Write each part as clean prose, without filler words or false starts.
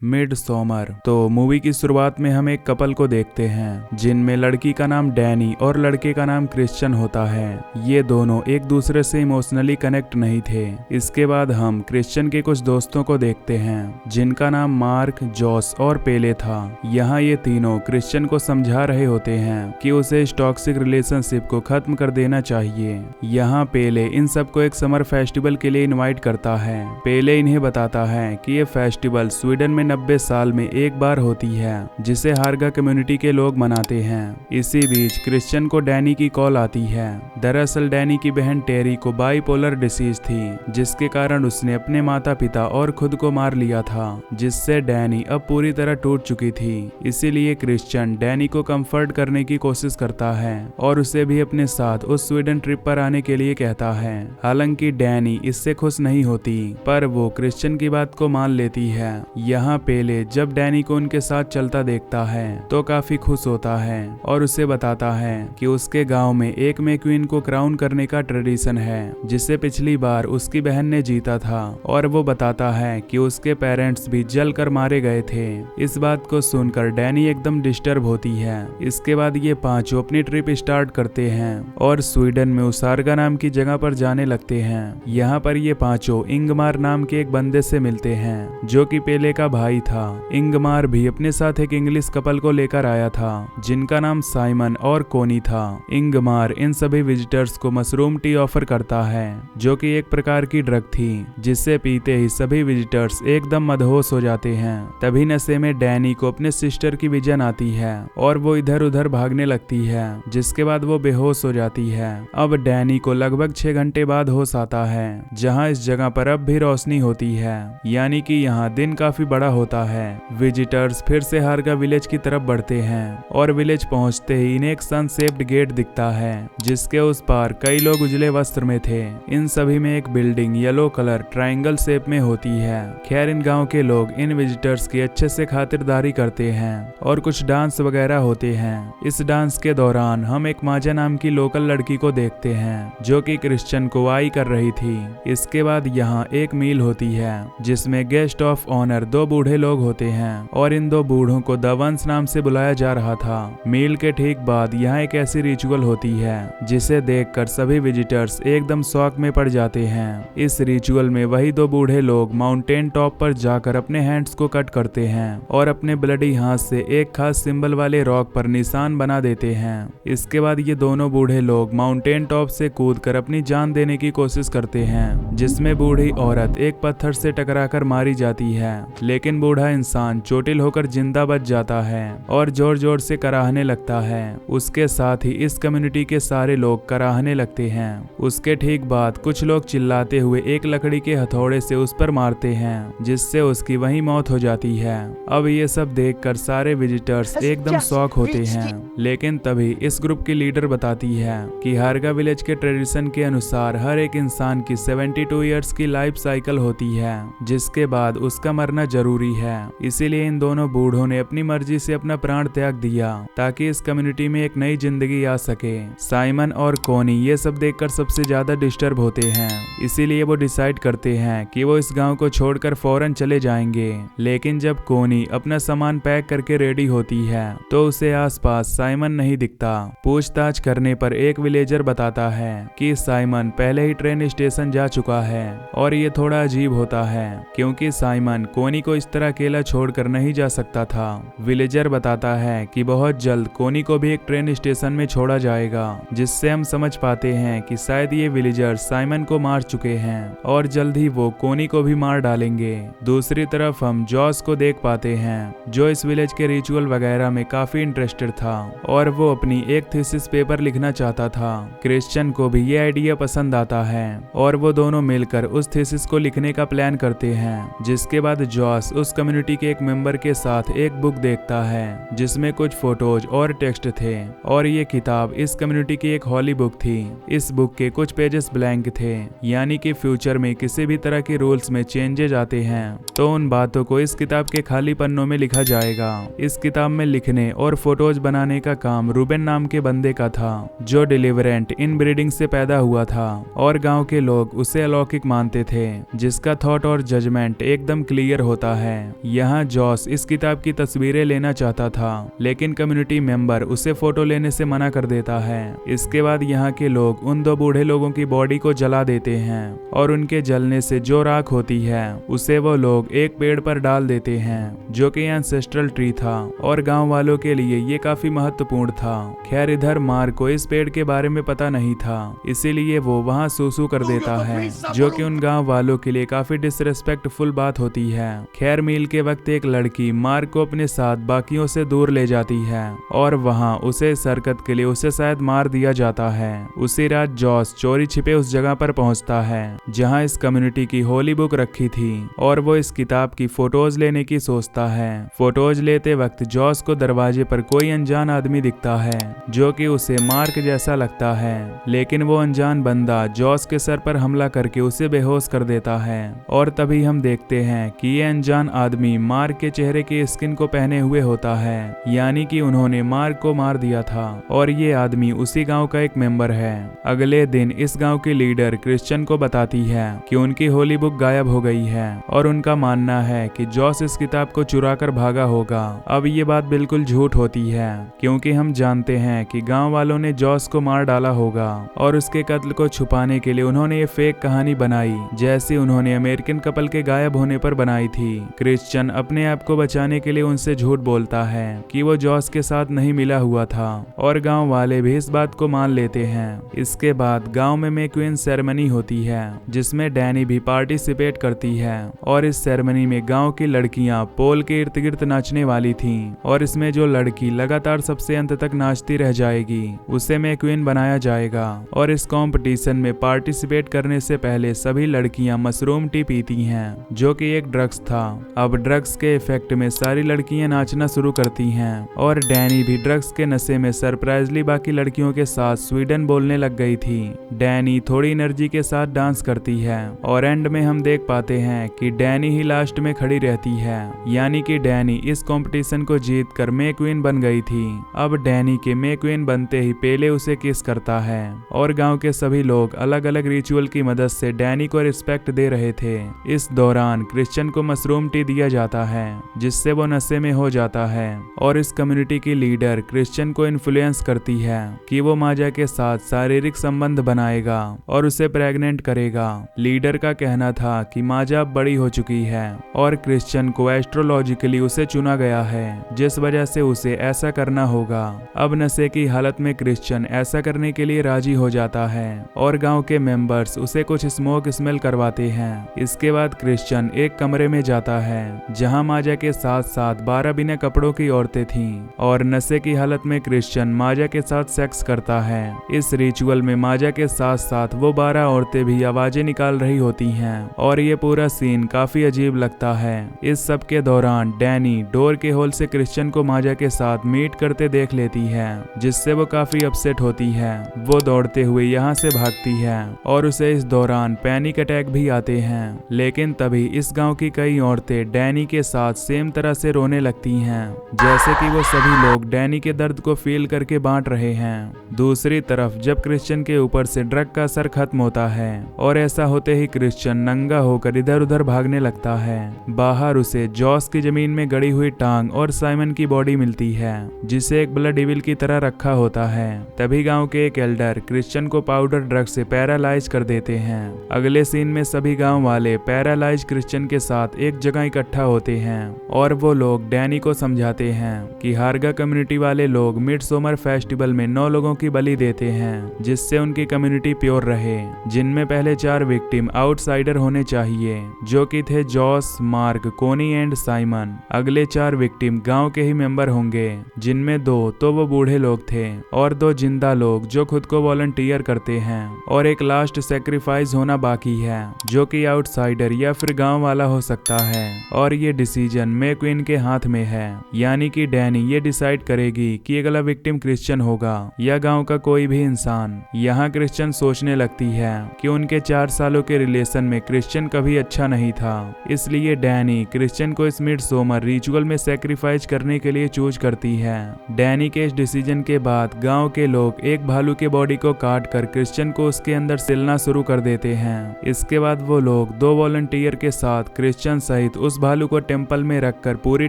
मिडसॉमर। तो मूवी की शुरुआत में हम एक कपल को देखते हैं जिनमें लड़की का नाम डैनी और लड़के का नाम क्रिश्चियन होता है। ये दोनों एक दूसरे से इमोशनली कनेक्ट नहीं थे। इसके बाद हम क्रिश्चियन के कुछ दोस्तों को देखते हैं जिनका नाम मार्क, जॉस और पेले था। यहाँ ये तीनों क्रिश्चियन को समझा रहे होते हैं कि उसे इस टॉक्सिक रिलेशनशिप को खत्म कर देना चाहिए। यहाँ पेले इन सबको एक समर फेस्टिवल के लिए इनवाइट करता है। पेले इन्हें बताता है कि ये फेस्टिवल स्वीडन में 90 साल में एक बार होती है जिसे हारगा कम्युनिटी के लोग मनाते हैं। इसी बीच क्रिश्चियन को डैनी की कॉल आती है। दरअसल डैनी की बहन टेरी को बाइपोलर डिसीज थी जिसके कारण उसने अपने माता पिता और खुद को मार लिया था, जिससे डैनी अब पूरी तरह टूट चुकी थी। इसीलिए क्रिश्चियन डैनी को कंफर्ट करने की कोशिश करता है और उसे भी अपने साथ उस स्वीडन ट्रिप पर आने के लिए कहता है। हालांकि डैनी इससे खुश नहीं होती पर वो क्रिश्चियन की बात को मान लेती है। यहाँ पेले जब डैनी को उनके साथ चलता देखता है तो काफी खुश होता है और उसे बताता है कि उसके गांव में एक मैक्वीन को क्राउन करने का ट्रेडिशन है जिसे पिछली बार उसकी बहन ने जीता था, और वो बताता है कि उसके पेरेंट्स भी जल कर मारे गए थे। इस बात को सुनकर डैनी एकदम डिस्टर्ब होती है। इसके बाद ये पांचों अपनी ट्रिप स्टार्ट करते हैं और स्वीडन में उसारगा नाम की जगह पर जाने लगते हैं। यहाँ पर ये पांचों इंगमार नाम के एक बंदे से मिलते हैं जो कि पेले का भाई था। इंगमार भी अपने साथ एक इंग्लिश कपल को लेकर आया था जिनका नाम साइमन और कोनी था। इंगमार इन सभी विजिटर्स को मशरूम टी ऑफर करता है जो कि एक प्रकार की ड्रग थी जिसे पीते ही सभी विजिटर्स एकदम मदहोश हो जाते हैं। तभी नशे में डैनी को अपने सिस्टर की विजन आती है और वो इधर उधर भागने लगती है, जिसके बाद वो बेहोश हो जाती है। अब डैनी को लगभग 6 घंटे बाद होश आता है जहाँ इस जगह पर अब भी रोशनी होती है, यानी कि यहाँ दिन काफी बड़ा होता है। विजिटर्स फिर से हारगा विलेज की तरफ बढ़ते हैं और विलेज पहुंचते ही इन्हें एक सन शेप्ड गेट दिखता है जिसके उस पार कई लोग उजले वस्त्र में थे। इन सभी में एक building yellow colour triangle shape में होती है। खैर इन गांव के लोग इन विजिटर्स की अच्छे से खातिरदारी करते हैं और कुछ डांस वगैरह होते हैं। इस डांस के दौरान हम एक माजा नाम की लोकल लड़की को देखते हैं जो कि क्रिश्चियन को आई कर रही थी। इसके बाद यहाँ एक मील होती है जिसमें गेस्ट ऑफ ऑनर 2 बूढ़े लोग होते हैं और इन 2 बूढ़ों को द वंस नाम से बुलाया जा रहा था। मील के ठीक बाद यहाँ एक ऐसी रिचुअल होती है जिसे देखकर सभी विजिटर्स एकदम शॉक में पड़ जाते हैं। इस रिचुअल में वही 2 बूढ़े लोग माउंटेन टॉप पर जाकर अपने हैंड्स को कट करते हैं और अपने ब्लडी हाथ से एक खास सिंबल वाले रॉक पर निशान बना देते हैं। इसके बाद ये दोनों बूढ़े लोग माउंटेन टॉप से कूदकर अपनी जान देने की कोशिश करते हैं, जिसमें बूढ़ी औरत एक पत्थर से टकराकर मारी जाती है, लेकिन बूढ़ा इंसान चोटिल होकर जिंदा बच जाता है और जोर जोर से कराहने लगता है। उसके साथ ही इस कम्युनिटी के सारे लोग कराहने लगते हैं। उसके ठीक बाद कुछ लोग चिल्लाते हुए एक लकड़ी के हथौड़े से उस पर मारते हैं जिससे उसकी वहीं मौत हो जाती है। अब ये सब देखकर सारे विजिटर्स एकदम शॉक होते हैं, लेकिन तभी इस ग्रुप की लीडर बताती है कि हारगा विलेज के ट्रेडिशन के अनुसार हर एक इंसान की 72 ईयर्स की लाइफ साइकिल होती है जिसके बाद उसका मरना जरूरी है। इसीलिए इन दोनों बूढ़ों ने अपनी मर्जी से अपना प्राण त्याग दिया ताकि इस कम्युनिटी में एक नई जिंदगी आ सके। साइमन और कोनी ये सब देखकर सबसे ज्यादा डिस्टर्ब होते हैं, इसीलिए वो डिसाइड करते हैं कि वो इस गांव को छोड़कर फौरन चले जाएंगे। लेकिन जब कोनी अपना सामान पैक करके रेडी होती है तो उसे आसपास साइमन नहीं दिखता। पूछताछ करने पर एक विलेजर बताता है कि साइमन पहले ही ट्रेन स्टेशन जा चुका है और ये थोड़ा अजीब होता है क्योंकि साइमन कोनी को इस तरह अकेला छोड़कर नहीं जा सकता था। विलेजर बताता है कि बहुत जल्द कोनी को भी एक ट्रेन स्टेशन में छोड़ा जाएगा, जिससे हम समझ पाते हैं कि शायद ये विलेजर साइमन को मार चुके हैं और जल्द ही वो कोनी को भी मार डालेंगे। दूसरी तरफ हम जॉस को देख पाते हैं जो इस विलेज के रिचुअल वगैरह में काफी इंटरेस्टेड था और वो अपनी एक थीसिस पेपर लिखना चाहता था। क्रिश्चियन को भी ये आइडिया पसंद आता है और वो दोनों मिलकर उस थीसिस को लिखने का प्लान करते हैं। जिसके बाद जॉस उस कम्युनिटी के एक मेंबर के साथ एक बुक देखता है जिसमें कुछ फोटोज और टेक्स्ट थे और ये किताब इस कम्युनिटी की एक हॉली बुक थी। इस बुक के कुछ पेजेस ब्लैंक थे, यानी कि फ्यूचर में किसी भी तरह के रूल्स में चेंजेज आते हैं तो उन बातों को इस किताब के खाली पन्नों में लिखा जाएगा। इस किताब में लिखने और फोटोज बनाने का काम रूबेन नाम के बंदे का था जो डिलीवरेंट इन ब्रीडिंग से पैदा हुआ था और गांव के लोग उसे अलौकिक मानते थे जिसका थॉट और जजमेंट एकदम क्लियर होता है। है। यहाँ जॉस इस किताब की तस्वीरें लेना चाहता था, लेकिन कम्युनिटी मेंबर उसे फोटो लेने से मना कर देता है। इसके बाद यहाँ के लोग उन दो बूढ़े लोगों की बॉडी को जला देते हैं और उनके जलने से जो राख होती है उसे वो लोग एक पेड़ पर डाल देते हैं, जो कि एंसेस्ट्रल ट्री था और गांव वालों के लिए ये काफी महत्वपूर्ण था। खैर इधर मार्क को इस पेड़ के बारे में पता नहीं था, इसीलिए वो वहाँ सूसू कर देता है, जो कि उन गांव वालों के लिए काफी डिसरेस्पेक्टफुल बात होती है। खैर मील के वक्त एक लड़की मार्क को अपने साथ बाकियों से दूर ले जाती है और वहाँ उसे इस हरकत के लिए उसे शायद मार दिया जाता है। उसी रात जॉस चोरी छिपे उस जगह पर पहुंचता है जहां इस कम्युनिटी की होली बुक रखी थी और वो इस किताब की फोटोज लेने की सोचता है। फोटोज लेते वक्त जॉस को दरवाजे पर कोई अनजान आदमी दिखता है, जो कि उसे मार्क जैसा लगता है, लेकिन वो अनजान बंदा जॉस के सर पर हमला करके उसे बेहोश कर देता है। और तभी हम देखते हैं कि ये अनजान आदमी मार्क के चेहरे की स्किन को पहने हुए होता है, यानी कि उन्होंने मार्क को मार दिया था और ये आदमी उसी गांव का एक मेंबर है। अगले दिन इस गांव की लीडर क्रिश्चियन को बताती है कि उनकी होली बुक गायब हो गई है और उनका मानना है कि जॉस इस किताब को चुरा कर भागा होगा। अब ये बात बिल्कुल झूठ होती है, क्योंकि हम जानते हैं कि गांव वालों ने जॉस को मार डाला होगा और उसके कत्ल को छुपाने के लिए उन्होंने ये फेक कहानी बनाई, जैसी उन्होंने अमेरिकन कपल के गायब होने पर बनाई थी। क्रिश्चियन अपने आप को बचाने के लिए उनसे झूठ बोलता है कि वो जॉस के साथ नहीं मिला हुआ था और गांव वाले भी इस बात को मान लेते हैं। इसके बाद गांव में मैक्वीन सेरेमनी होती है, जिसमें डैनी भी पार्टिसिपेट करती है और इस सेरेमनी में गांव की लड़कियां पोल के इर्द गिर्द नाचने वाली थीं और इसमें जो लड़की लगातार सबसे अंत तक नाचती रह जाएगी उसे मैक्वीन बनाया जाएगा। और इस कंपटीशन में पार्टिसिपेट करने से पहले सभी लड़कियां मशरूम टी पीती हैं, जो कि एक ड्रग्स था। अब ड्रग्स के इफेक्ट में सारी लड़कियां नाचना शुरू करती हैं और डैनी भी ड्रग्स के नशे में सरप्राइजली बाकी लड़कियों के साथ स्वीडन बोलने लग गई थी। डैनी थोड़ी एनर्जी के साथ डांस करती है और एंड में हम देख पाते हैं कि डैनी ही लास्ट में खड़ी रहती है, यानी कि डैनी इस कंपटीशन को जीतकर मैक्वीन बन गई थी। अब डैनी के मैक्वीन बनते ही पेले उसे किस करता है और गांव के सभी लोग अलग अलग रिचुअल की मदद से डैनी को रिस्पेक्ट दे रहे थे। इस दौरान क्रिश्चियन को मशरूम टी दिया जाता है, जिससे वो नशे में हो जाता है और इस कम्युनिटी की लीडर क्रिश्चियन को इन्फ्लुएंस करती है कि वो माजा के साथ शारीरिक संबंध बनाएगा और उसे प्रेग्नेंट करेगा। लीडर का कहना था कि माजा अब बड़ी हो चुकी है और क्रिश्चियन को एस्ट्रोलॉजिकली उसे चुना गया है, जिस वजह से उसे ऐसा करना होगा। अब नशे की हालत में क्रिश्चियन ऐसा करने के लिए राजी हो जाता है और गांव के मेंबर्स उसे कुछ स्मोक स्मेल करवाते हैं। इसके बाद क्रिश्चियन एक कमरे में जाता है जहां माजा के साथ साथ 12 बिना कपड़ों की औरतें थीं और नशे की हालत में क्रिश्चियन माजा के साथ सेक्स करता है। इस रिचुअल में माजा के साथ साथ वो 12 औरतें भी आवाजें निकाल रही होती हैं और ये पूरा सीन काफी अजीब लगता है। इस सब के दौरान डैनी डोर के होल से क्रिश्चियन को माजा के साथ मीट करते देख लेती है, जिससे वो काफी अपसेट होती है। वो दौड़ते हुए यहाँ से भागती है और उसे इस दौरान पैनिक अटैक भी आते हैं। लेकिन तभी इस गांव की कई औरतें डैनी के साथ सेम तरह से रोने लगती हैं, जैसे कि वो सभी लोग डैनी के दर्द को फील करके बांट रहे हैं। दूसरी तरफ जब क्रिश्चियन के ऊपर से ड्रग का असर खत्म होता है और ऐसा होते ही क्रिश्चियन नंगा होकर इधर उधर भागने लगता है। बाहर उसे जॉस की जमीन में गड़ी हुई टांग और साइमन की बॉडी मिलती है, जिसे एक ब्लड इविल की तरह रखा होता है। तभी गांव के एक एल्डर क्रिश्चियन को पाउडर ड्रग से पैरालाइज कर देते हैं। अगले सीन में सभी गांव वाले पैरालाइज क्रिश्चियन के साथ एक जगह इकट्ठा होते हैं और वो लोग डैनी को समझाते हैं कि हारगा कम्युनिटी वाले लोग मिडसमर फेस्टिवल में 9 लोगों की बलि देते हैं, जिससे उनकी कम्युनिटी प्योर रहे, जिनमें पहले 4 विक्टिम आउटसाइडर होने चाहिए, जो कि थे जॉस, मार्क, कोनी एंड साइमन। अगले 4 विक्टिम गांव के ही मेंबर होंगे, जिनमें 2 तो वो बूढ़े लोग थे और 2 जिंदा लोग जो खुद को वॉलंटियर करते हैं और एक लास्ट सेक्रीफाइस होना बाकी है, जो कि आउटसाइडर या फिर गांव वाला हो सकता है। और ये डिसीजन मैक्वीन के हाथ में है, यानी कि डैनी ये डिसाइड करेगी कि अगला विक्टिम क्रिश्चियन होगा या गांव का कोई भी इंसान। यहाँ क्रिश्चियन सोचने लगती है कि उनके 4 सालों के रिलेशन में क्रिश्चियन कभी अच्छा नहीं था, इसलिए डैनी क्रिश्चियन को इस मिडसमर रिचुअल में सेक्रीफाइस करने के लिए चूज करती है। डैनी के इस डिसीजन के बाद गांव के लोग एक भालू के बॉडी को काट कर क्रिश्चियन को उसके अंदर सिलना शुरू कर देते हैं। इसके बाद वो लोग 2 वॉलंटियर के साथ क्रिश्चियन सहित उस भालू को टेम्पल में रखकर पूरी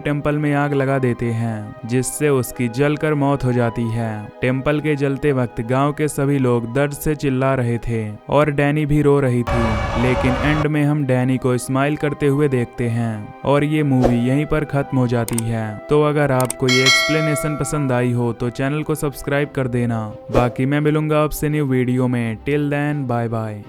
टेम्पल में आग लगा देते हैं, जिससे उसकी जलकर मौत हो जाती है। टेम्पल के जलते वक्त गांव के सभी लोग दर्द से चिल्ला रहे थे और डैनी भी रो रही थी, लेकिन एंड में हम डैनी को स्माइल करते हुए देखते हैं और ये मूवी यहीं पर खत्म हो जाती है। तो अगर आपको ये एक्सप्लेनेशन पसंद आई हो तो चैनल को सब्सक्राइब कर देना। बाकी मैं मिलूंगा आपसे न्यू वीडियो में। Till then bye bye.